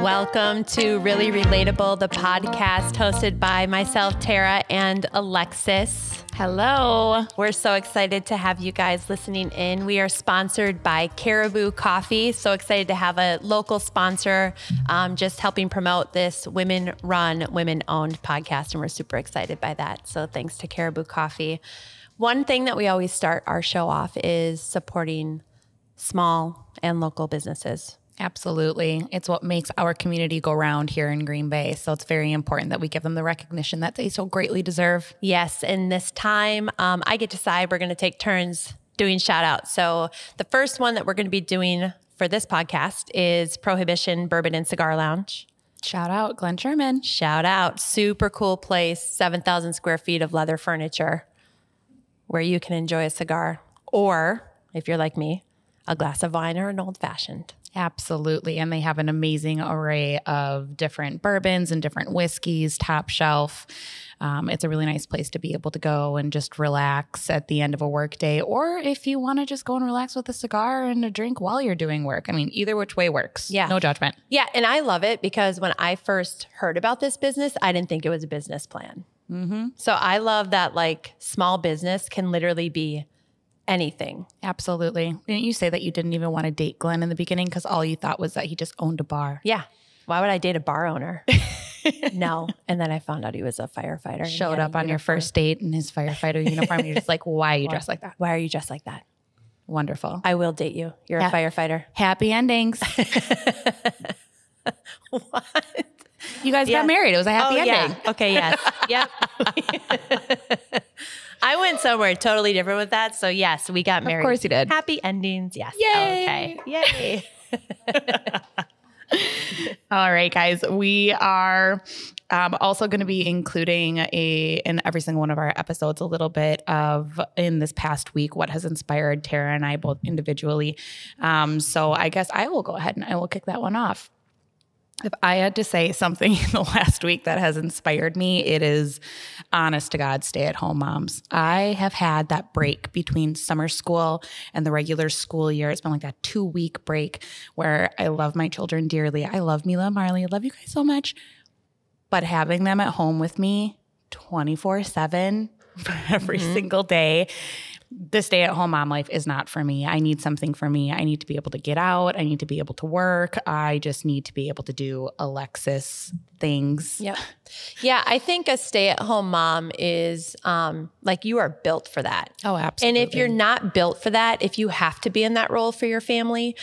Welcome to Really Relatable, the podcast hosted by myself, Tara, and Alexis. Hello. We're so excited to have you guys listening in. We are sponsored by Caribou Coffee. So excited to have a local sponsor just helping promote this women-run, women-owned podcast. And we're super excited by that. So thanks to Caribou Coffee. One thing that we always start our show off is supporting small and local businesses. Absolutely. It's what makes our community go round here in Green Bay. So it's very important that we give them the recognition that they so greatly deserve. Yes. And this time I get to decide we're going to take turns doing shout outs. So the first one that we're going to be doing for this podcast is Prohibition Bourbon and Cigar Lounge. Shout out Glenn Sherman. Shout out. Super cool place. 7,000 square feet of leather furniture where you can enjoy a cigar or, if you're like me, a glass of wine or an old fashioned. Absolutely. And they have an amazing array of different bourbons and different whiskeys, top shelf. It's a really nice place to be able to go and just relax at the end of a work day. Or if you want to just go and relax with a cigar and a drink while you're doing work. I mean, either which way works. Yeah. No judgment. Yeah. And I love it because when I first heard about this business, I didn't think it was a business plan. Mm-hmm. So I love that like small business can literally be anything. Absolutely. Didn't you say that you didn't even want to date Glenn in the beginning because all you thought was that he just owned a bar? Yeah. Why would I date a bar owner? No. And then I found out he was a firefighter. Showed up on your first date in his firefighter uniform. You're just like, why are you dressed like that? Why are you dressed like that? Wonderful. I will date you. You're a firefighter. Happy endings. What? You guys got married. It was a happy ending. Yeah. Okay. Yes. Yep. I went somewhere totally different with that. So yes, we got married. Of course you did. Happy endings. Yes. Yay. Okay. Yay. All right, guys. We are also going to be including in every single one of our episodes a little bit of in this past week what has inspired Tara and I both individually. So I guess I will go ahead and I will kick that one off. If I had to say something in the last week that has inspired me, it is honest to God, stay-at-home moms. I have had that break between summer school and the regular school year. It's been like that 2-week break where I love my children dearly. I love Mila and Marley. I love you guys so much. But having them at home with me 24/7 for every single day, the stay-at-home mom life is not for me. I need something for me. I need to be able to get out. I need to be able to work. I just need to be able to do Alexis things. Yep. Yeah, I think a stay-at-home mom is like you are built for that. Oh, absolutely. And if you're not built for that, if you have to be in that role for your family,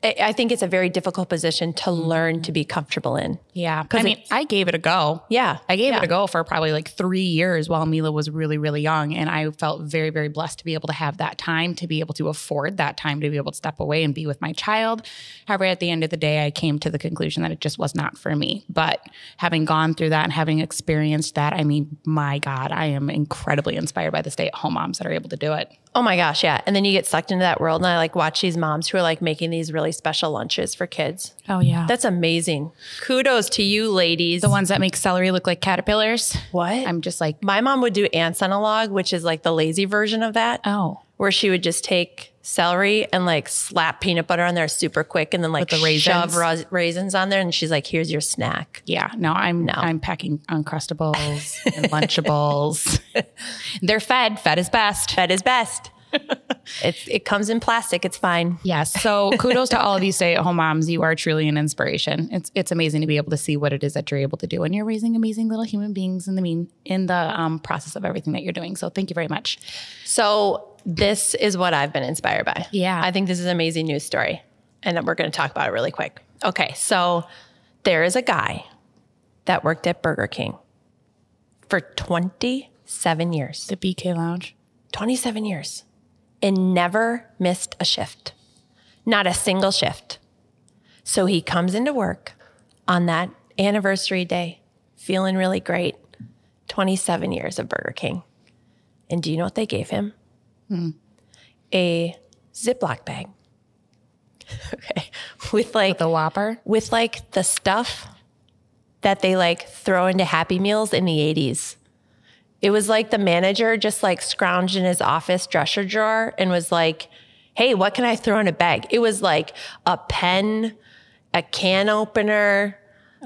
I think it's a very difficult position to learn to be comfortable in. Yeah. I mean, I gave it a go. Yeah. I gave it a go for probably like 3 years while Mila was really, really young. And I felt very, very blessed to be able to have that time, to be able to afford that time, to be able to step away and be with my child. However, at the end of the day, I came to the conclusion that it just was not for me. But having gone through that and having experienced that, I mean, my God, I am incredibly inspired by the stay-at-home moms that are able to do it. Oh my gosh, yeah. And then you get sucked into that world and I like watch these moms who are like making these really special lunches for kids. Oh yeah. That's amazing. Kudos to you ladies. The ones that make celery look like caterpillars. What? I'm just like, my mom would do ants on a log, which is like the lazy version of that. Oh. Where she would just take celery and like slap peanut butter on there super quick and then like shove raisins on there. And she's like, here's your snack. Yeah. No, I'm packing Uncrustables and Lunchables. They're fed. Fed is best. Fed is best. It comes in plastic. It's fine. Yes. So kudos to all of you stay-at-home moms. You are truly an inspiration. It's amazing to be able to see what it is that you're able to do, and you're raising amazing little human beings in the process of everything that you're doing. So thank you very much. So this is what I've been inspired by. Yeah. I think this is an amazing news story, and we're going to talk about it really quick. Okay. So there is a guy that worked at Burger King for 27 years. The BK Lounge. 27 years. And never missed a shift. Not a single shift. So he comes into work on that anniversary day, feeling really great. 27 years of Burger King. And do you know what they gave him? A Ziploc bag. Okay. With the Whopper? With like the stuff that they like throw into Happy Meals in the 80s. It was like the manager just like scrounged in his office dresser drawer and was like, hey, what can I throw in a bag? It was like a pen a can opener.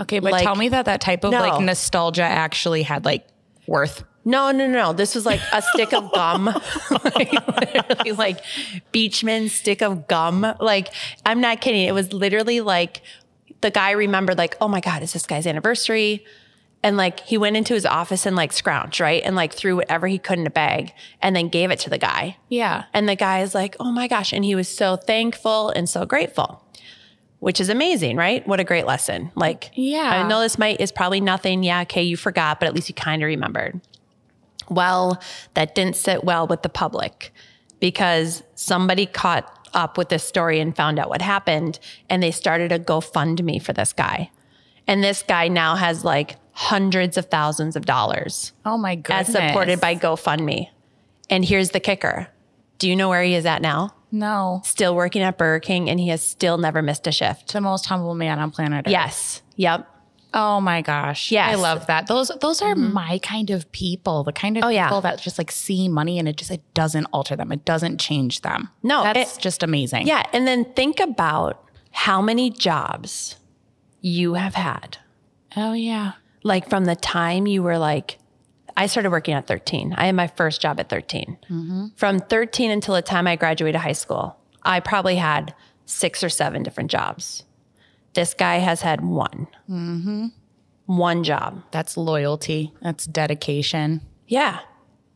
Okay, but tell me that type of like nostalgia actually had like worth. No. This was like a stick of gum, literally like Beachman stick of gum. Like, I'm not kidding. It was literally like the guy remembered like, oh my God, it's this guy's anniversary. And like, he went into his office and like scrounged, right? And like threw whatever he could in a bag and then gave it to the guy. Yeah. And the guy is like, oh my gosh. And he was so thankful and so grateful, which is amazing, right? What a great lesson. Like, I know this is probably nothing. Yeah. Okay. You forgot, but at least you kind of remembered. Well, that didn't sit well with the public because somebody caught up with this story and found out what happened. And they started a GoFundMe for this guy. And this guy now has like hundreds of thousands of dollars. Oh my goodness. As supported by GoFundMe. And here's the kicker. Do you know where he is at now? No. Still working at Burger King, and he has still never missed a shift. The most humble man on planet Earth. Yes. Yep. Oh my gosh. Yes. I love that. Those are my kind of people. The kind of people that just like see money and it doesn't alter them. It doesn't change them. No. That's just amazing. Yeah. And then think about how many jobs you have had. Oh yeah. Like from the time you were like, I started working at 13. I had my first job at 13. Mm-hmm. From 13 until the time I graduated high school, I probably had 6 or 7 different jobs. This guy has had one. Mm-hmm. One job. That's loyalty. That's dedication. Yeah.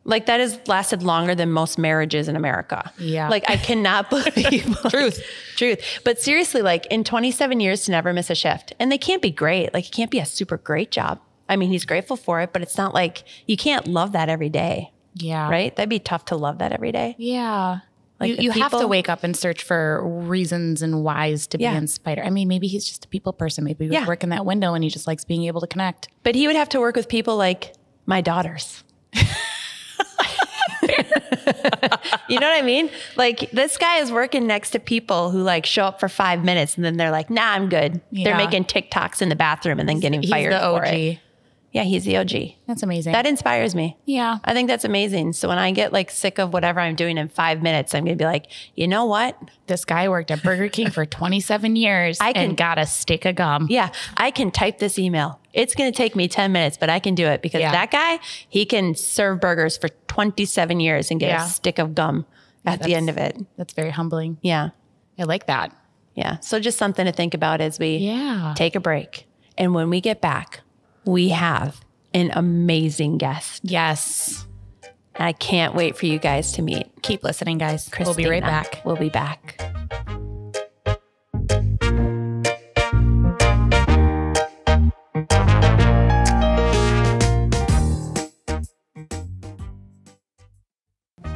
Like that has lasted longer than most marriages in America. Yeah. Like I cannot believe. Truth. But seriously, like in 27 years to never miss a shift. And they can't be great. Like it can't be a super great job. I mean, he's grateful for it, but it's not like you can't love that every day. Yeah. Right? That'd be tough to love that every day. Yeah. Like you have to wake up and search for reasons and whys to be inspired. I mean, maybe he's just a people person. Maybe he was working that window and he just likes being able to connect. But he would have to work with people like my daughters. You know what I mean? Like this guy is working next to people who like show up for 5 minutes and then they're like, nah, I'm good. Yeah. They're making TikToks in the bathroom and then getting fired for it. Yeah, he's the OG. That's amazing. That inspires me. Yeah. I think that's amazing. So when I get like sick of whatever I'm doing in 5 minutes, I'm going to be like, you know what? This guy worked at Burger King for 27 years and got a stick of gum. Yeah. I can type this email. It's going to take me 10 minutes, but I can do it because that guy, he can serve burgers for 27 years and get a stick of gum at the end of it. That's very humbling. Yeah. I like that. Yeah. So just something to think about as we take a break. And when we get back, we have an amazing guest. Yes. And I can't wait for you guys to meet. Keep listening, guys. Kristina. We'll be right back. We'll be back.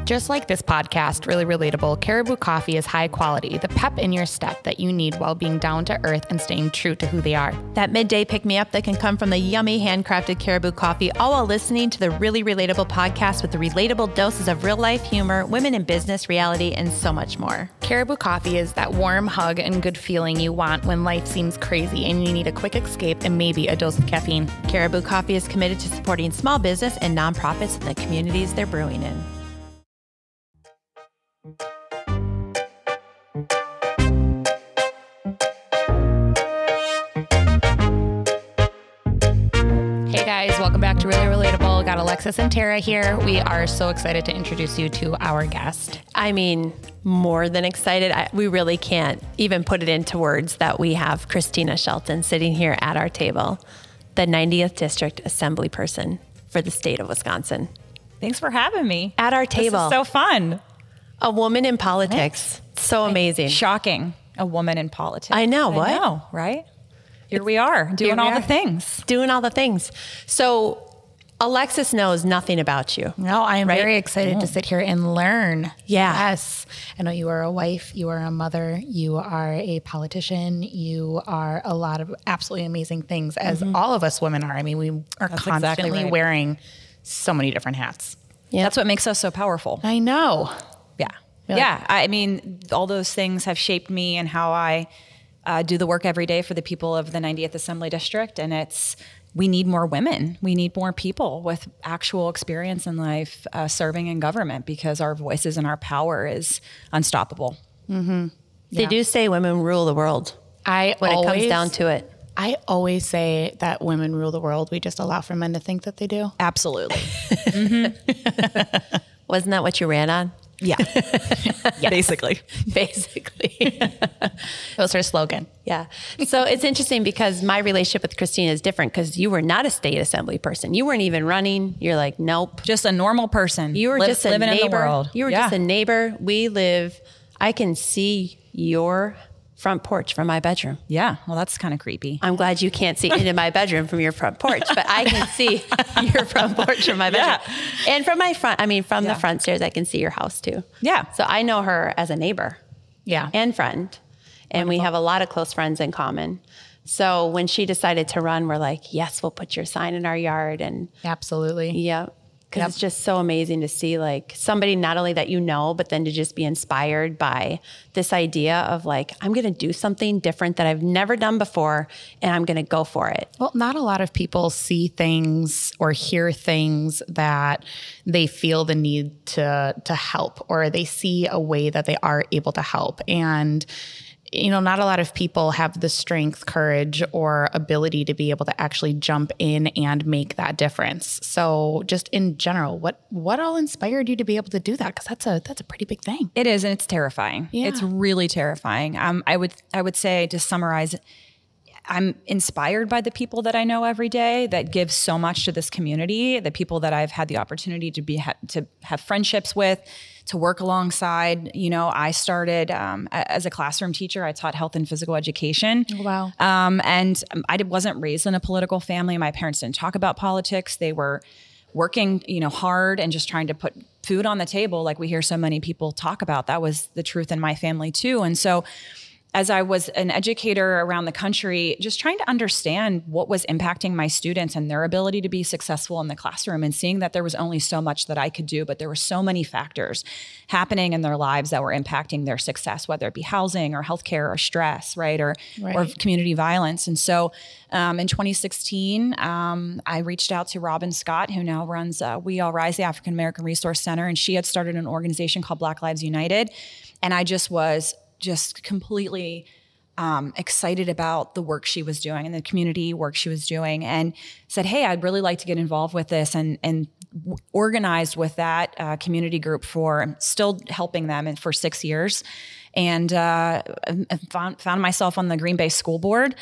Just like this podcast, Really Relatable, Caribou Coffee is high quality, the pep in your step that you need while being down to earth and staying true to who they are. That midday pick-me-up that can come from the yummy handcrafted Caribou Coffee, all while listening to the Really Relatable podcast with the relatable doses of real-life humor, women in business, reality, and so much more. Caribou Coffee is that warm hug and good feeling you want when life seems crazy and you need a quick escape and maybe a dose of caffeine. Caribou Coffee is committed to supporting small business and nonprofits in the communities they're brewing in. Hey guys, welcome back to Really Relatable. Got Alexis and Tara here. We are so excited to introduce you to our guest. I mean, more than excited. We really can't even put it into words that we have Kirstina Shelton sitting here at our table, the 90th District Assembly person for the state of Wisconsin. Thanks for having me. At our table. This is so fun. A woman in politics. Right? So amazing. Shocking. A woman in politics. I know. What? I know, right? Here we are doing all the things. Doing all the things. So Alexis knows nothing about you. No, I am very excited to sit here and learn. Yeah. Yes. I know you are a wife, you are a mother, you are a politician, you are a lot of absolutely amazing things, as all of us women are. I mean, we are constantly wearing so many different hats. Yeah. That's what makes us so powerful. I know. Yeah. Really? Yeah. I mean, all those things have shaped me and how I do the work every day for the people of the 90th Assembly District. And we need more women. We need more people with actual experience in life serving in government, because our voices and our power is unstoppable. Mm-hmm. They do say women rule the world. when it comes down to it. I always say that women rule the world. We just allow for men to think that they do. Absolutely. Wasn't that what you ran on? Yeah. Yeah. Basically. That was her slogan. Yeah. So it's interesting because my relationship with Kristina is different because you were not a state assembly person. You weren't even running. You're like, nope. Just a normal person. You were just a living neighbor. in the world. You were just a neighbor. I can see your front porch from my bedroom. Yeah. Well, that's kind of creepy. I'm glad you can't see into my bedroom from your front porch, but I can see your front porch from my bedroom. Yeah. And from my front, from the front stairs, I can see your house too. Yeah. So I know her as a neighbor. Yeah. And friend. And we have a lot of close friends in common. So when she decided to run, we're like, yes, we'll put your sign in our yard. And absolutely. Yeah. Because it's just so amazing to see like somebody not only that you know, but then to just be inspired by this idea of like, I'm going to do something different that I've never done before and I'm going to go for it. Well, not a lot of people see things or hear things that they feel the need to help, or they see a way that they are able to help. And not a lot of people have the strength, courage, or ability to be able to actually jump in and make that difference. So just in general, what all inspired you to be able to do that? Because that's a pretty big thing. It is, and it's terrifying. Yeah. It's really terrifying. I would say, to summarize, I'm inspired by the people that I know every day that give so much to this community, the people that I've had the opportunity to have friendships with, to work alongside. I started as a classroom teacher. I taught health and physical education. Oh, wow. And I wasn't raised in a political family. My parents didn't talk about politics. They were working, hard and just trying to put food on the table like we hear so many people talk about. That was the truth in my family too. And so as I was an educator around the country, just trying to understand what was impacting my students and their ability to be successful in the classroom, and seeing that there was only so much that I could do, but there were so many factors happening in their lives that were impacting their success, whether it be housing or healthcare or stress, right? Or community violence. And so in 2016, I reached out to Robin Scott, who now runs We All Rise, the African American Resource Center, and she had started an organization called Black Lives United. And I was completely excited about the work she was doing and the community work she was doing, and said, hey, I'd really like to get involved with this, and organized with that community group for still helping them for 6 years. And found myself on the Green Bay School Board.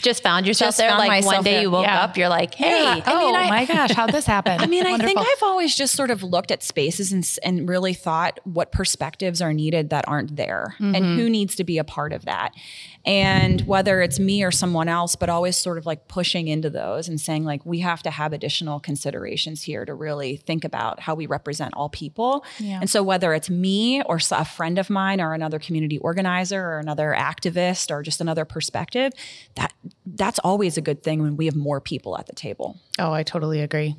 Just found yourself there. Like one day you woke up, you're like, hey, my gosh, how'd this happen? I think I've always just sort of looked at spaces and really thought what perspectives are needed that aren't there, and who needs to be a part of that. And whether it's me or someone else, but always sort of like pushing into those and saying like, we have to have additional considerations here to really think about how we represent all people. Yeah. And so whether it's me or a friend of mine or another community organizer or another activist or just another perspective, that's always a good thing when we have more people at the table. Oh, I totally agree.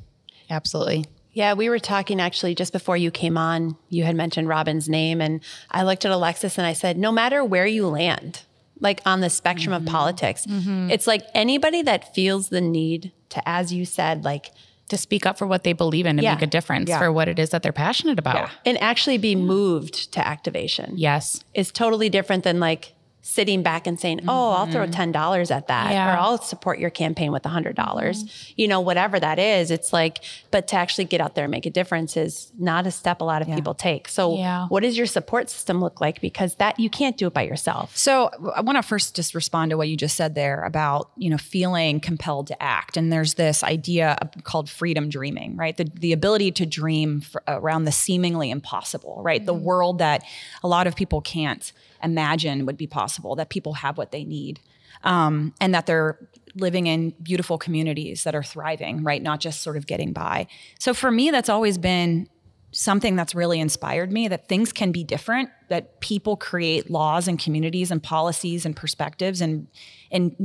Absolutely. Yeah, we were talking actually just before you came on, you had mentioned Robin's name, and I looked at Alexis and I said, no matter where you land, like on the spectrum of politics, it's like anybody that feels the need to, as you said, like to speak up for what they believe in and make a difference for what it is that they're passionate about. And actually be moved to activation. Yes. Is totally different than like sitting back and saying, oh, I'll throw $10 at that, or I'll support your campaign with $100, whatever that is. It's like, but to actually get out there and make a difference is not a step a lot of people take. So what does your support system look like? Because that you can't do it by yourself. So I want to first just respond to what you just said there about, feeling compelled to act. And there's this idea called freedom dreaming, right? The ability to dream around the seemingly impossible, right? The world that a lot of people can't imagine would be possible, that people have what they need, and that they're living in beautiful communities that are thriving, right? Not just sort of getting by. So for me, that's always been something that's really inspired me, that things can be different, that people create laws and communities and policies and perspectives and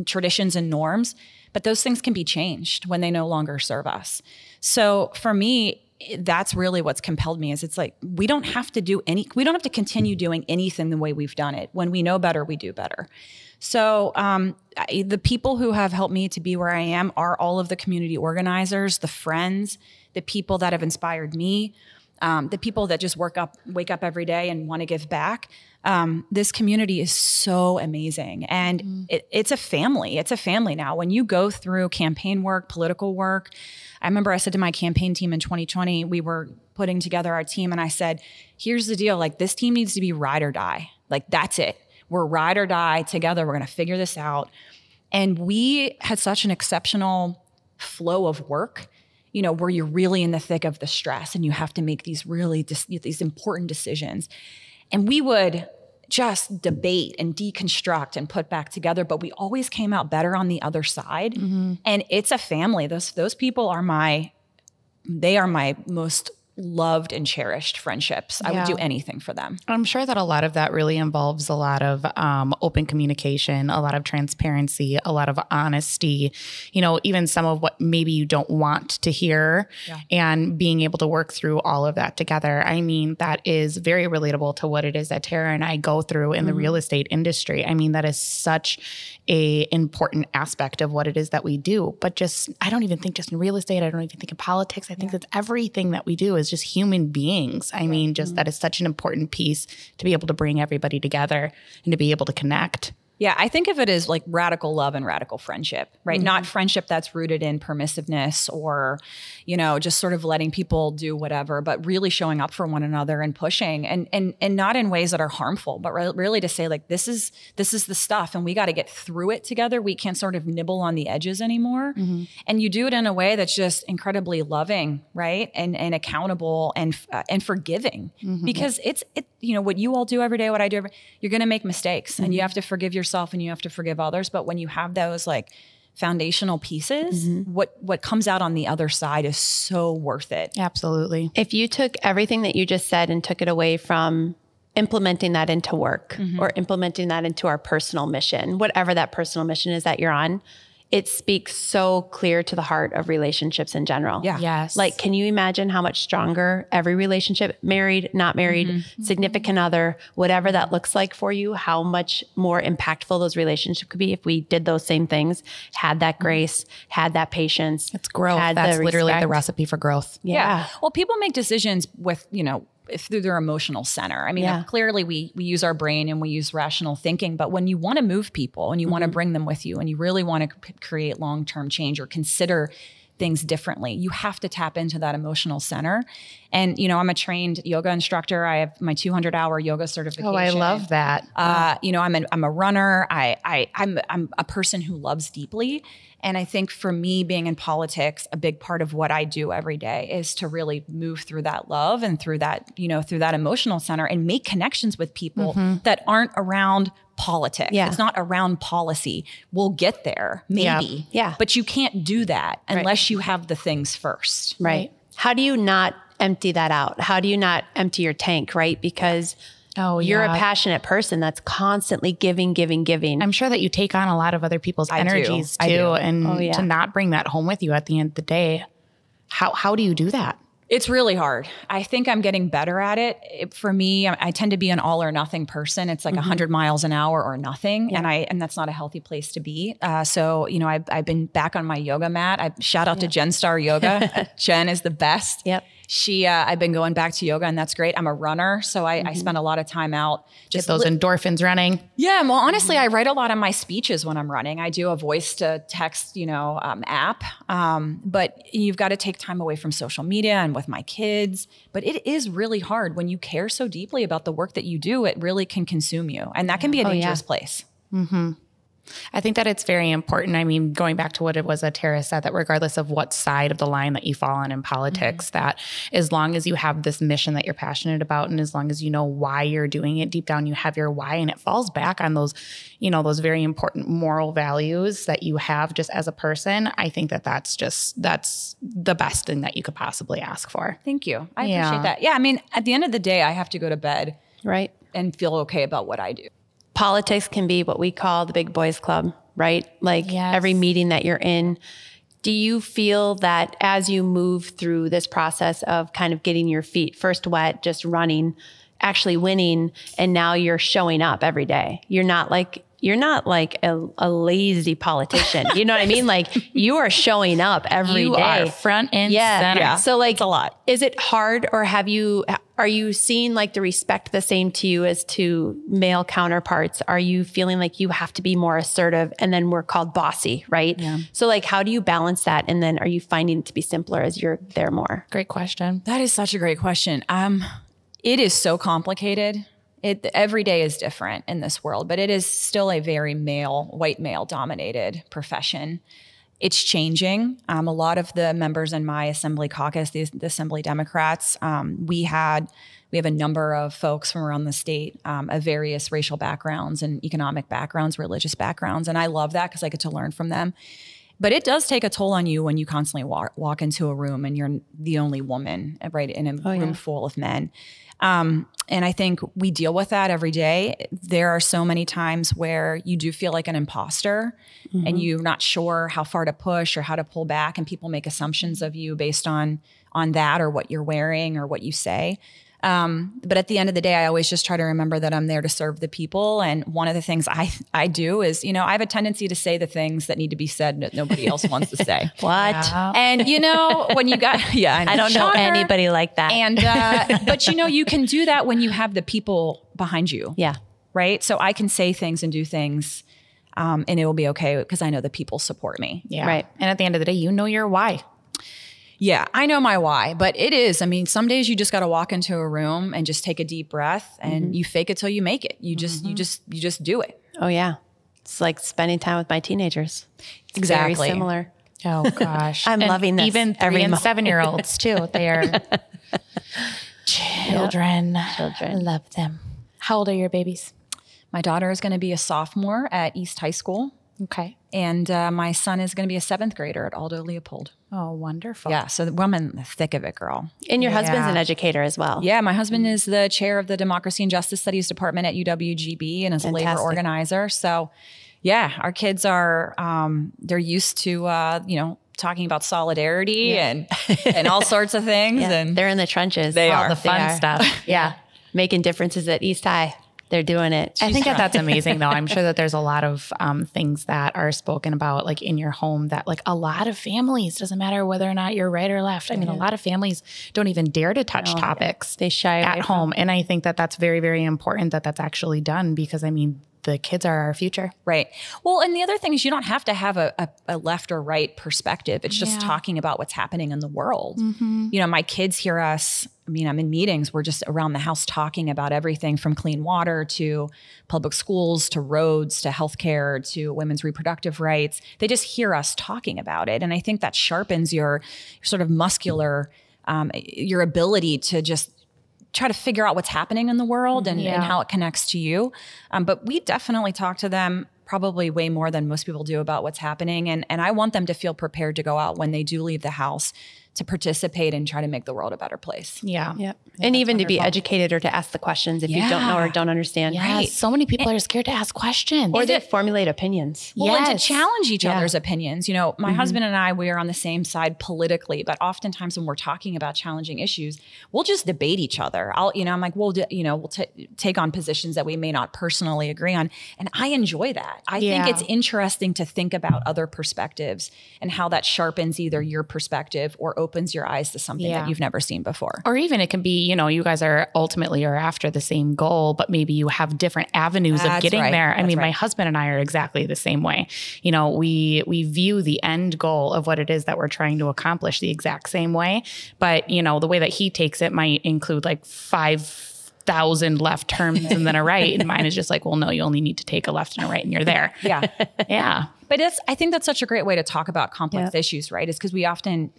traditions and norms, but those things can be changed when they no longer serve us. So for me, that's really what's compelled me. Is it's like, we don't have to continue doing anything the way we've done it. When we know better, we do better. So the people who have helped me to be where I am are all of the community organizers, the friends, the people that have inspired me, the people that just wake up every day and want to give back. This community is so amazing. And it's a family. It's a family now. When you go through campaign work, political work, I remember I said to my campaign team in 2020, we were putting together our team, and I said, here's the deal. Like, this team needs to be ride or die. Like, that's it. We're ride or die together. We're going to figure this out. And we had such an exceptional flow of work, you know, where you're really in the thick of the stress and you have to make these really these important decisions. And we would just debate and deconstruct and put back together, but we always came out better on the other side. And it's a family. Those people are my most loved and cherished friendships. I would do anything for them. I'm sure that a lot of that really involves a lot of open communication, a lot of transparency, a lot of honesty, you know, even some of what maybe you don't want to hear, and being able to work through all of that together. I mean, that is very relatable to what it is that Tara and I go through in the real estate industry. I mean, that is such a important aspect of what it is that we do. But just, I don't even think just in real estate, I don't even think in politics. I think that's everything that we do is just human beings. I mean, just that is such an important piece to be able to bring everybody together and to be able to connect. Yeah, I think of it as like radical love and radical friendship, right? Not friendship that's rooted in permissiveness or, you know, just sort of letting people do whatever, but really showing up for one another and pushing, and not in ways that are harmful, but really to say like, this is the stuff and we got to get through it together. We can't sort of nibble on the edges anymore. And you do it in a way that's just incredibly loving, right? And accountable and forgiving, because it's you know, what you all do every day, what I do you're going to make mistakes and you have to forgive yourself and you have to forgive others. But when you have those like foundational pieces, what comes out on the other side is so worth it. Absolutely. If you took everything that you just said and took it away from implementing that into work or implementing that into our personal mission, whatever that personal mission is that you're on, it speaks so clear to the heart of relationships in general. Yeah. Yes. Like, can you imagine how much stronger every relationship, married, not married, significant other, whatever that looks like for you, how much more impactful those relationships could be if we did those same things, had that grace, had that patience. It's growth. That's literally the recipe for growth. Yeah. Well, people make decisions with, you know, through their emotional center. I mean, clearly we use our brain and we use rational thinking, but when you want to move people and you want to bring them with you and you really want to create long-term change or consider things differently, you have to tap into that emotional center. And, you know, I'm a trained yoga instructor. I have my 200-hour yoga certification. Oh, I love that. You know, I'm a runner. I'm a person who loves deeply. And I think for me, being in politics, a big part of what I do every day is to really move through that love and through that, you know, through that emotional center and make connections with people that aren't around politics. Yeah. It's not around policy. We'll get there, maybe. Yeah. But you can't do that unless you have the things first. Right. How do you not empty that out? How do you not empty your tank, right? Because you're a passionate person that's constantly giving. I'm sure that you take on a lot of other people's energies too. And to not bring that home with you at the end of the day, how do you do that? It's really hard. I think I'm getting better at it. For me, I tend to be an all or nothing person. It's like 100 miles an hour or nothing. Yeah. And that's not a healthy place to be. So, you know, I've been back on my yoga mat. Shout out to Jen Star Yoga. Jen is the best. Yep. I've been going back to yoga and that's great. I'm a runner. So I spend a lot of time out. Just get those endorphins running. Yeah. Well, honestly, I write a lot of my speeches when I'm running. I do a voice to text, you know, app. But you've got to take time away from social media and with my kids. But it is really hard when you care so deeply about the work that you do. It really can consume you. And that can be a dangerous place. I think that it's very important. I mean, going back to what it was that Tara said, that regardless of what side of the line that you fall on in politics, that as long as you have this mission that you're passionate about, and as long as you know why you're doing it, deep down you have your why, and it falls back on those, you know, those very important moral values that you have just as a person. I think that's the best thing that you could possibly ask for. Thank you. I appreciate that. Yeah. I mean, at the end of the day, I have to go to bed. Right. And feel okay about what I do. Politics can be what we call the big boys club, right? Like every meeting that you're in. Do you feel that as you move through this process of kind of getting your feet first wet, just running, actually winning, and now you're showing up every day? You're not like you're not like a lazy politician. You know what I mean? Like you are showing up every you day. are front and center. Yeah. So like it's a lot. Is it hard, or are you seeing like the respect the same to you as to male counterparts? Are you feeling like you have to be more assertive, and then we're called bossy, right? Yeah. So like, how do you balance that? And then are you finding it to be simpler as you're there more? Great question. That is such a great question. It is so complicated. Every day is different in this world, but it is still a very white male dominated profession. It's changing. A lot of the members in my assembly caucus, the Assembly Democrats, we have a number of folks from around the state of various racial backgrounds and economic backgrounds, religious backgrounds. And I love that because I get to learn from them. But it does take a toll on you when you constantly walk into a room and you're the only woman, right, in a room full of men. And I think we deal with that every day. There are so many times where you do feel like an imposter and you're not sure how far to push or how to pull back, and people make assumptions of you based on that or what you're wearing or what you say. But at the end of the day, I always just try to remember that I'm there to serve the people. And one of the things I do is, I have a tendency to say the things that need to be said that nobody else wants to say. What? Yeah. And when you got, I don't know anybody like that. And, but you can do that when you have the people behind you. Yeah. Right. So I can say things and do things, and it will be okay because I know the people support me. Yeah. Right. And at the end of the day, you know your why. Yeah, I know my why, but it is. I mean, some days you just got to walk into a room and just take a deep breath, and you fake it till you make it. You just do it. Oh yeah. It's like spending time with my teenagers. It's Exactly. very similar. Oh gosh. I'm loving this. Even 3 and 7-year-olds too. They are children. Children. Love them. How old are your babies? My daughter is going to be a sophomore at East High School. Okay. And my son is going to be a 7th grader at Aldo Leopold. Oh, wonderful. Yeah, so I'm in the thick of it, girl. And your husband's an educator as well. Yeah, my husband is the chair of the Democracy and Justice Studies Department at UWGB and is a labor organizer. So yeah, our kids are, they're used to, talking about solidarity and all sorts of things. Yeah. And they're in the trenches. They All are. the fun stuff. Yeah. Making differences at East High. They're doing it. I think that's amazing though. I'm sure that there's a lot of things that are spoken about like in your home that like a lot of families, doesn't matter whether or not you're right or left. I mean, a lot of families don't even dare to touch topics. They shy away at home. And I think that that's very, very important that that's actually done because I mean, the kids are our future. Right. Well, and the other thing is you don't have to have a left or right perspective. It's just talking about what's happening in the world. My kids hear us. I mean, I'm in meetings. We're just around the house talking about everything from clean water to public schools, to roads, to healthcare, to women's reproductive rights. They just hear us talking about it. And I think that sharpens your sort of muscular, your ability to just try to figure out what's happening in the world and how it connects to you. But we definitely talk to them probably way more than most people do about what's happening. And I want them to feel prepared to go out when they do leave the house to participate and try to make the world a better place. Yeah. Yep. And even to be educated or to ask the questions if you don't know or don't understand. Yeah. Right. So many people are scared to ask questions. Or they formulate opinions. Well, and to challenge each other's opinions. My husband and I, we are on the same side politically, but oftentimes when we're talking about challenging issues, we'll just debate each other. I'm like, we'll take on positions that we may not personally agree on. And I enjoy that. I think it's interesting to think about other perspectives and how that sharpens either your perspective or opens your eyes to something that you've never seen before. Or even it can be, you guys are after the same goal, but maybe you have different avenues of getting there. I mean, my husband and I are exactly the same way. We view the end goal of what it is that we're trying to accomplish the exact same way. But, the way that he takes it might include like 5,000 left turns and then a right. And mine is just like, well, no, you only need to take a left and a right and you're there. Yeah. Yeah. But I think that's such a great way to talk about complex issues, right? Is because we often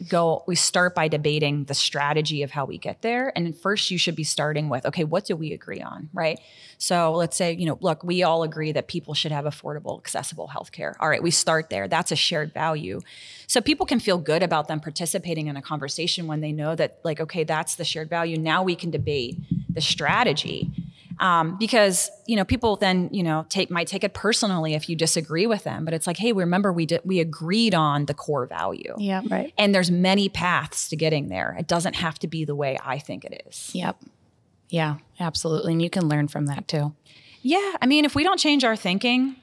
we start by debating the strategy of how we get there. And first you should be starting with, okay, what do we agree on, right? So let's say, look, we all agree that people should have affordable, accessible healthcare. All right, we start there. That's a shared value. So people can feel good about them participating in a conversation when they know that like, okay, that's the shared value. Now we can debate the strategy. Because, people then, might take it personally if you disagree with them, but it's like, hey, remember we agreed on the core value. Yeah. Right. And there's many paths to getting there. It doesn't have to be the way I think it is. Yep. Yeah, absolutely. And you can learn from that too. Yeah. I mean, if we don't change our thinking,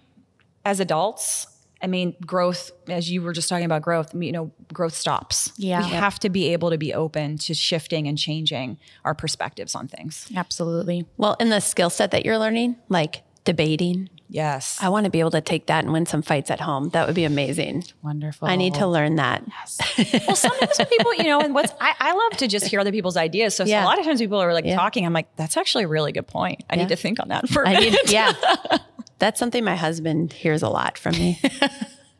as adults, I mean, growth, as you were just talking about growth, growth stops. Yeah. We have to be able to be open to shifting and changing our perspectives on things. Absolutely. Well, in the skill set that you're learning, like debating, Yes. I want to be able to take that and win some fights at home. That would be amazing. Wonderful. I need to learn that. Well, sometimes people, and I love to just hear other people's ideas. So, a lot of times people are like talking, I'm like, that's actually a really good point. I need to think on that for a minute. That's something my husband hears a lot from me.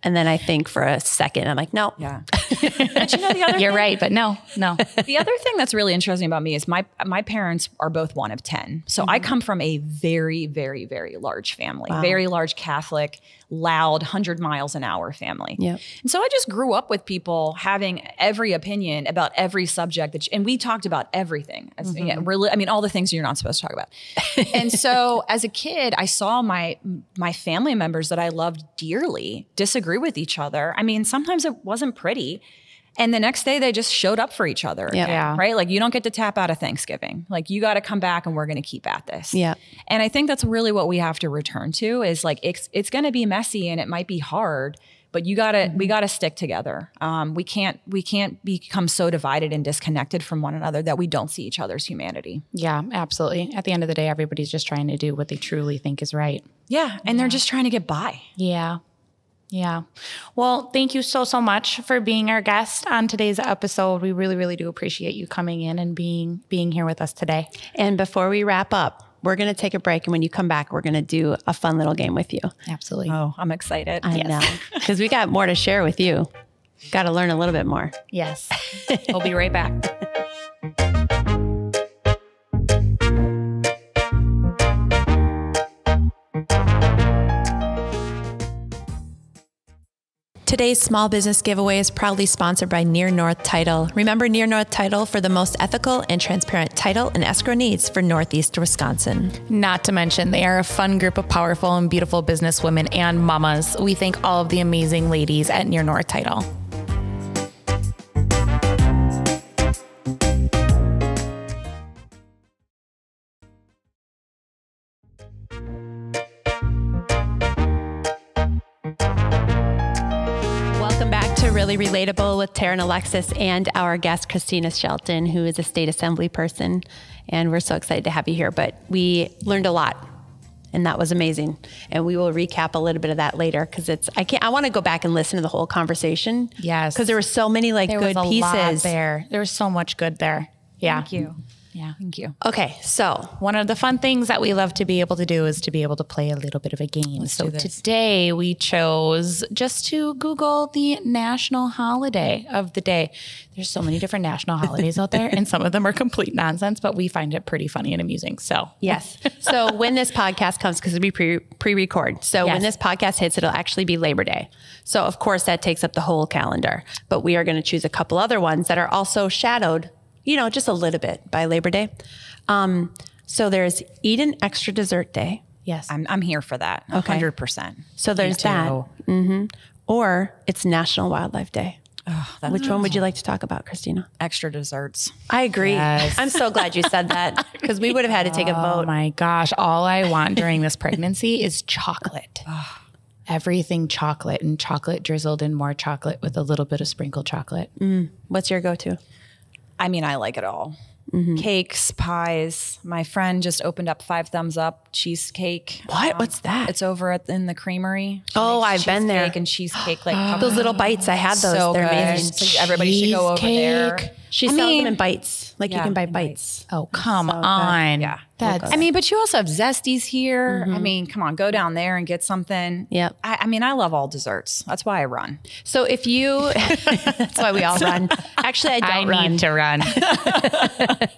And then I think for a second, I'm like, no. Yeah. But the other You're right, but no. The other thing that's really interesting about me is my parents are both one of 10. So I come from a very, very, very large family, very large Catholic, loud, 100 miles an hour family. Yep. And so I just grew up with people having every opinion about every subject and we talked about everything. All the things you're not supposed to talk about. And so as a kid, I saw my family members that I loved dearly disagree with each other. I mean, sometimes it wasn't pretty. And the next day they just showed up for each other. Yeah. Right? Like, you don't get to tap out of Thanksgiving. Like, you got to come back and we're going to keep at this. Yeah. And I think that's really what we have to return to is like, it's going to be messy and it might be hard, but we got to stick together. We can't become so divided and disconnected from one another that we don't see each other's humanity. Yeah, absolutely. At the end of the day, everybody's just trying to do what they truly think is right. Yeah. And they're just trying to get by. Yeah. Yeah. Well, thank you so much for being our guest on today's episode. We really, really do appreciate you coming in and being here with us today. And before we wrap up, we're going to take a break. And when you come back, we're going to do a fun little game with you. Absolutely. Oh, I'm excited. I know. Because we got more to share with you. Got to learn a little bit more. Yes. We'll be right back. Today's small business giveaway is proudly sponsored by Near North Title. Remember Near North Title for the most ethical and transparent title and escrow needs for Northeast Wisconsin. Not to mention, they are a fun group of powerful and beautiful businesswomen and mamas. We thank all of the amazing ladies at Near North Title. Really Relatable with Tara and Alexis and our guest, Kristina Shelton, who is a state assembly person. And we're so excited to have you here. But we learned a lot and that was amazing. And we will recap a little bit of that later because I want to go back and listen to the whole conversation. Yes. Because there were so many good pieces. Lot there. There was so much good there. Yeah. Thank you. Yeah. Thank you. Okay. So one of the fun things that we love to be able to do is to be able to play a little bit of a game. So today we chose just to Google the national holiday of the day. There's so many different national holidays out there and some of them are complete nonsense, but we find it pretty funny and amusing. So yes. So when this podcast comes, because we pre-record. So when this podcast hits, it'll actually be Labor Day. So of course that takes up the whole calendar, but we are going to choose a couple other ones that are also shadowed just a little bit by Labor Day. So there's Eat an Extra Dessert Day. Yes. I'm here for that. 100%. So there's that. Mm-hmm. Or it's National Wildlife Day. Oh, which one would you like to talk about, Kristina? Extra desserts. I agree. Yes. I'm so glad you said that because we would have had to take a vote. Oh my gosh. All I want during this pregnancy is chocolate. Everything chocolate and chocolate drizzled in more chocolate with a little bit of sprinkled chocolate. What's your go-to? I mean, I like it all. Mm-hmm. Cakes, pies. My friend just opened up 5 Thumbs Up cheesecake. What? What's that? It's over in the creamery. I've been there. And cheesecake, like those little bites. I had those. So they're good. amazing. So everybody should go over there. She sells them in bites. Like you can buy bites. Oh, come on. Yeah. That's, but you also have Zesties here. Mm-hmm. I mean, come on, go down there and get something. Yep. I love all desserts. That's why I run. So if you, that's why we all run. Actually, I need to run.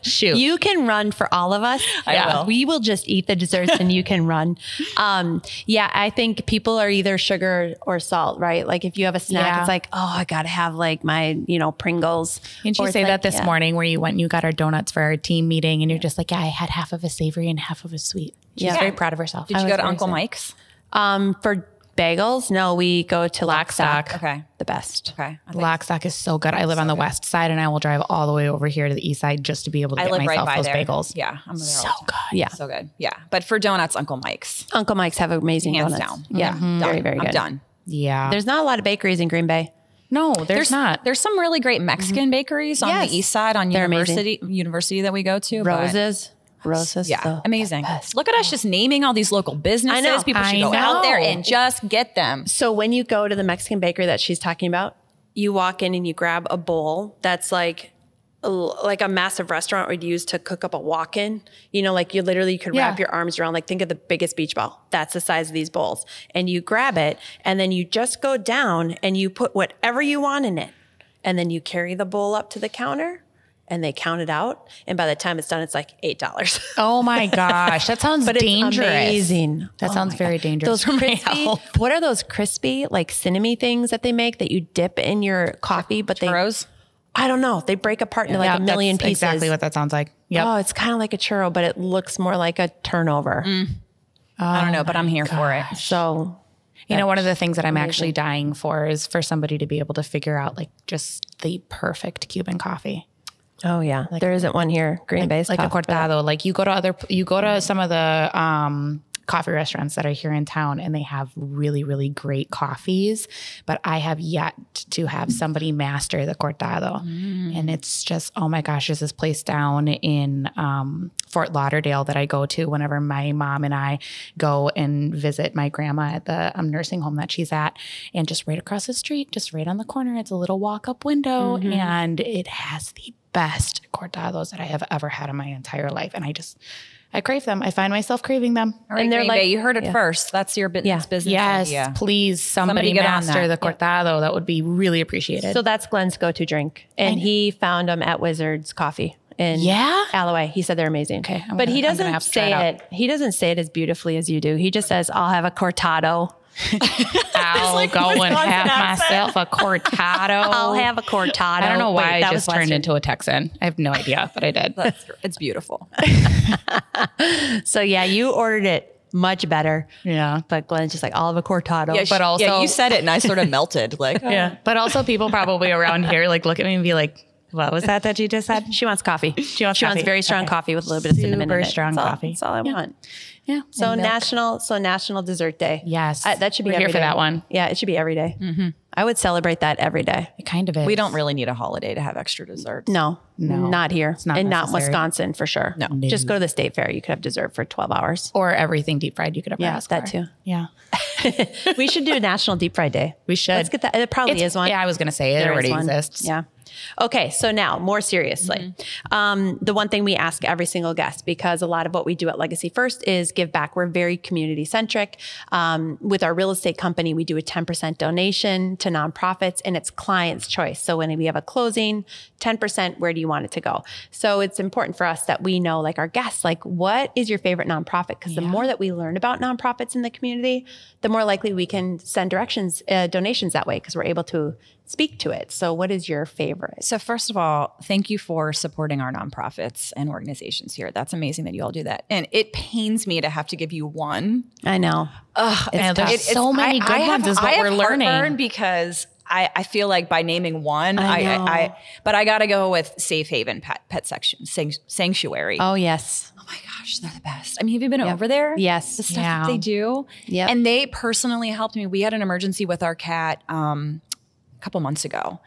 Shoot. You can run for all of us. I will. We will just eat the desserts and you can run. I think people are either sugar or salt, right? Like if you have a snack, it's like, I got to have like my, Pringles. Didn't you say that this morning where you went and you got our donuts for our team meeting and you're just like, I had half of a savory and half of a sweet. She's very proud of herself. Did you go to Uncle Mike's? For Bagels? No, we go to Lockstock. Okay. The best. Okay. Lockstock is so good. I live on the west side, and I will drive all the way over here to the east side just to be able to get myself those bagels. Yeah. I'm there So all the time. good. Yeah. So good. Yeah. But for donuts, Uncle Mike's. Uncle Mike's have amazing Hands donuts. down. Yeah. Very, very good. I'm done. Yeah. There's not a lot of bakeries in Green Bay. No, there's not. There's some really great Mexican bakeries on Yes. the east side on They're university that we go to. but- Roses. Yeah, the amazing. best. Look at us just naming all these local businesses. I know. People should I go out there know. and just get them. So when you go to the Mexican bakery that she's talking about, you walk in and you grab a bowl that's like a massive restaurant would use to cook up a walk-in. You know, like you literally could wrap your arms around, like think of the biggest beach ball. That's the size of these bowls. And you grab it and then you just go down and you put whatever you want in it. And then you carry the bowl up to the counter and they count it out. And by the time it's done, it's like $8. Oh my gosh. That sounds dangerous. It's amazing. That sounds very dangerous. Those for my crispy, health. what are those crispy, like cinnamon things that they make that you dip in your coffee? But Churros? I don't know. They break apart into like Yeah, a million that's pieces. exactly what that sounds like. Yep. Oh, it's kind of like a churro, but it looks more like a turnover. I don't know, but I'm here for it. So, You know, one of the things that I'm actually dying for is for somebody to be able to figure out like just the perfect Cuban coffee. oh yeah, there isn't one here. Green Bay's Like a tough. cortado. Like you go to some of the coffee restaurants that are here in town and they have really, really great coffees, but I have yet to have somebody master the cortado. And it's just, oh my gosh, there's this place down in Fort Lauderdale that I go to whenever my mom and I go and visit my grandma at the nursing home that she's at. And just right across the street, just right on the corner, it's a little walk-up window and it has the best cortados that I have ever had in my entire life. And I crave them. I find myself craving them. All right, And they're Green like- Bay, you heard it first. That's your business Yes, idea. please, somebody get on master that. the cortado. That would be really appreciated. So that's Glenn's go-to drink, and he found them at Wizards Coffee in Alloway. He said they're amazing. Okay, but he I'm gonna doesn't have to try say it out. it. He doesn't say it as beautifully as you do. He just says, "I'll have a cortado." I'll go and have myself a cortado. I'll have a cortado. I don't know why Wait, I that just was turned Western. into a Texan. I have no idea, but I did. It's beautiful. So yeah, you ordered it much better. Yeah. But Glenn's just like, I'll have a cortado. But also, you said it and I sort of melted. Like, yeah. But also, people probably around here like look at me and be like, "What was that you just said?" She wants coffee. She wants coffee. very strong Okay. coffee with a little bit of cinnamon in Super it. strong That's all- coffee. That's all I want. Yeah. So and milk. National Dessert Day. Yes. That should be We're every here for day. that one. Yeah, it should be every day. I would celebrate that every day. It kind of is. we don't really need a holiday to have extra desserts. No, not here. not and not necessary. Wisconsin for sure. No. Just go to the state fair. You could have dessert for 12 hours. or everything deep fried you could ever Yeah, ask that for. too. Yeah. We should do National Deep Fried Day. We should. Let's get that. It probably is one. Yeah, I was going to say it There is already one. exists. Yeah. Okay, so now more seriously, the one thing we ask every single guest, because a lot of what we do at Legacy First is give back. We're very community centric. With our real estate company, we do a 10% donation to nonprofits, and it's client's choice. So when we have a closing, 10%, where do you want it to go? So it's important for us that we know, like our guests, like what is your favorite nonprofit? Because the more that we learn about nonprofits in the community, the more likely we can send donations that way, because we're able to speak to it. So what is your favorite? So first of all, thank you for supporting our nonprofits and organizations here. That's amazing that you all do that. And it pains me to have to give you one. I know. And there's so many good ones is what we're learning. Because I feel like by naming one, but I got to go with Safe Haven Pet Section, Sanctuary. Oh, yes. Oh my gosh, they're the best. I mean, have you been over there? Yes. The stuff that they do. Yep. And they personally helped me. We had an emergency with our cat a couple months ago.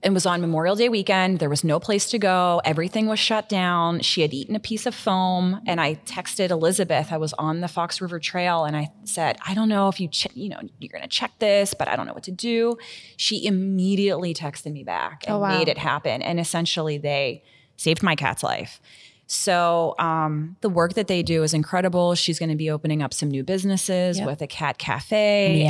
It was on Memorial Day weekend. There was no place to go. Everything was shut down. She had eaten a piece of foam. And I texted Elizabeth. I was on the Fox River Trail. And I said, I don't know if you're going to check this, but I don't know what to do. She immediately texted me back and made it happen. And essentially they saved my cat's life. So the work that they do is incredible. She's going to be opening up some new businesses with a cat cafe.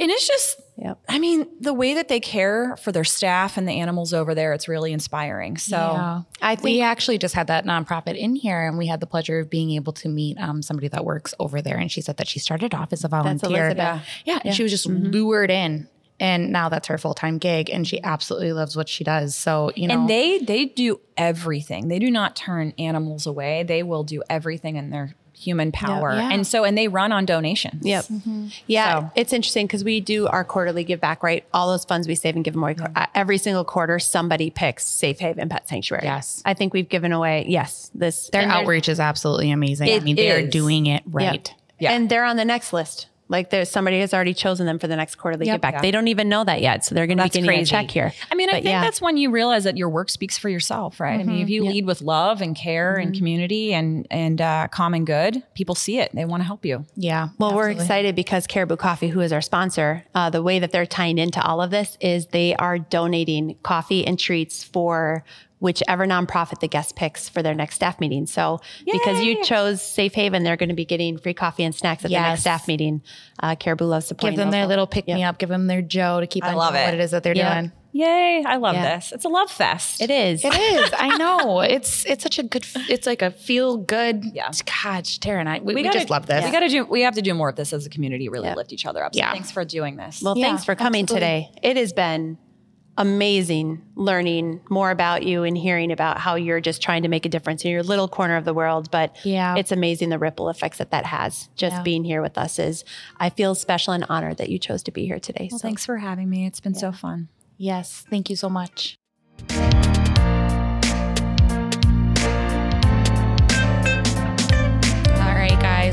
And it's just, I mean, the way that they care for their staff and the animals over there, it's really inspiring. So I think we actually just had that nonprofit in here, and we had the pleasure of being able to meet somebody that works over there. And she said that she started off as a volunteer. Elizabeth. Yeah. And she was just lured in. And now that's her full-time gig, and she absolutely loves what she does. So, And they do everything. They do not turn animals away. They will do everything in their human power. Yeah. And they run on donations. Yep. Yeah. So. It's interesting because we do our quarterly give back, right? All those funds we save and give them away. Every single quarter, somebody picks Safe Haven Pet Sanctuary. Yes. I think we've given away, their outreach is absolutely amazing. They are doing it right. Yeah. And they're on the next list. Like there's somebody has already chosen them for the next quarterly give back. They don't even know that yet. So they're going to be getting a check here. I mean, I think that's when you realize that your work speaks for yourself, right? I mean, if you lead with love and care and community and common good, people see it. They want to help you. Yeah. Well, we're excited because Caribou Coffee, who is our sponsor, the way that they're tying into all of this is they are donating coffee and treats for whichever nonprofit the guest picks for their next staff meeting. So because you chose Safe Haven, they're going to be getting free coffee and snacks at the next staff meeting. Caribou loves supporting. Give them their little pick-me-up. Give them their Joe to keep on what it is that they're doing. Yay. I love this. It's a love fest. It is. It is. I know. It's such a good, it's like a feel good. Yeah. Gosh, Tara and I, we just love this. We have to do more of this as a community, really lift each other up. So thanks for doing this. Well, thanks for coming today. It has been amazing learning more about you and hearing about how you're just trying to make a difference in your little corner of the world. But it's amazing the ripple effects that has. Just being here with us I feel special and honored that you chose to be here today. Well, thanks for having me. It's been so fun. Yes. Thank you so much.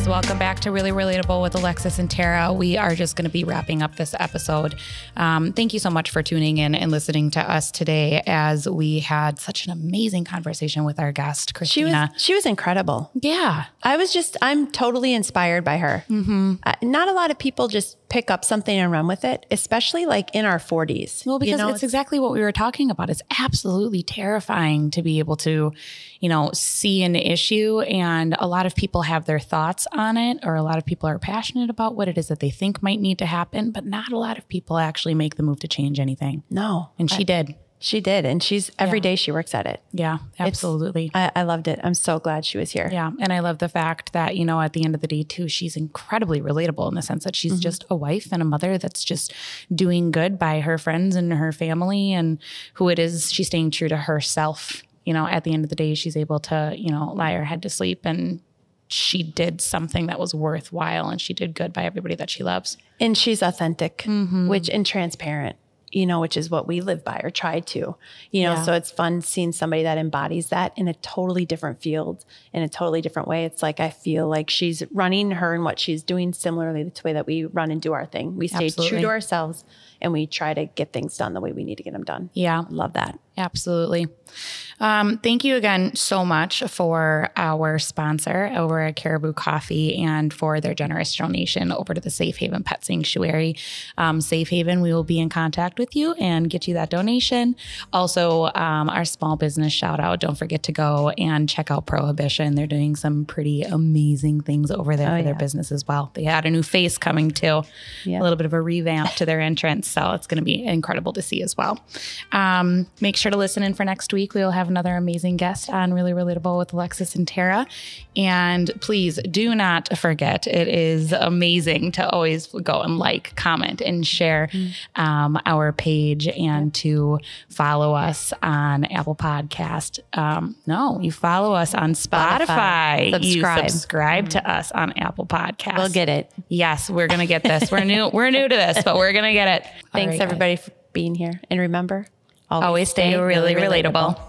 Welcome back to Really Relatable with Alexis and Tara. We are just going to be wrapping up this episode. Thank you so much for tuning in and listening to us today as we had such an amazing conversation with our guest, Kristina. She was incredible. Yeah. I'm totally inspired by her. Not a lot of people just pick up something and run with it, especially like in our 40s. Well, because it's exactly what we were talking about. It's absolutely terrifying to be able to, see an issue, and a lot of people have their thoughts on it, or a lot of people are passionate about what it is that they think might need to happen, but not a lot of people actually make the move to change anything. No. And she did. She did. And every day she works at it. Yeah, absolutely. I loved it. I'm so glad she was here. Yeah. And I love the fact that, at the end of the day too, she's incredibly relatable in the sense that she's just a wife and a mother that's just doing good by her friends and her family, and who it is, she's staying true to herself. At the end of the day, she's able to, lie her head to sleep, and she did something that was worthwhile, and she did good by everybody that she loves. And she's authentic, and transparent, which is what we live by or try to, so it's fun seeing somebody that embodies that in a totally different field, in a totally different way. It's like, I feel like she's running her and what she's doing similarly to the way that we run and do our thing. We stay true to ourselves, and we try to get things done the way we need to get them done. Yeah. Love that. Absolutely. Thank you again so much for our sponsor over at Caribou Coffee and for their generous donation over to the Safe Haven Pet Sanctuary. Safe Haven, we will be in contact with you and get you that donation. Also, our small business shout out, don't forget to go and check out Prohibition. They're doing some pretty amazing things over there for their business as well. They had a new face coming too, a little bit of a revamp to their entrance. So it's going to be incredible to see as well. Make sure to listen in for next week. We will have another amazing guest on Really Relatable with Alexis and Tara. And please do not forget, it is amazing to always go and comment and share our page, and to follow us on Apple Podcast. No, you follow us on Spotify. Subscribe to us on Apple Podcasts. We'll get it. Yes, we're going to get this. We're new to this, but we're going to get it. Thanks everybody for being here. And remember, always stay really relatable.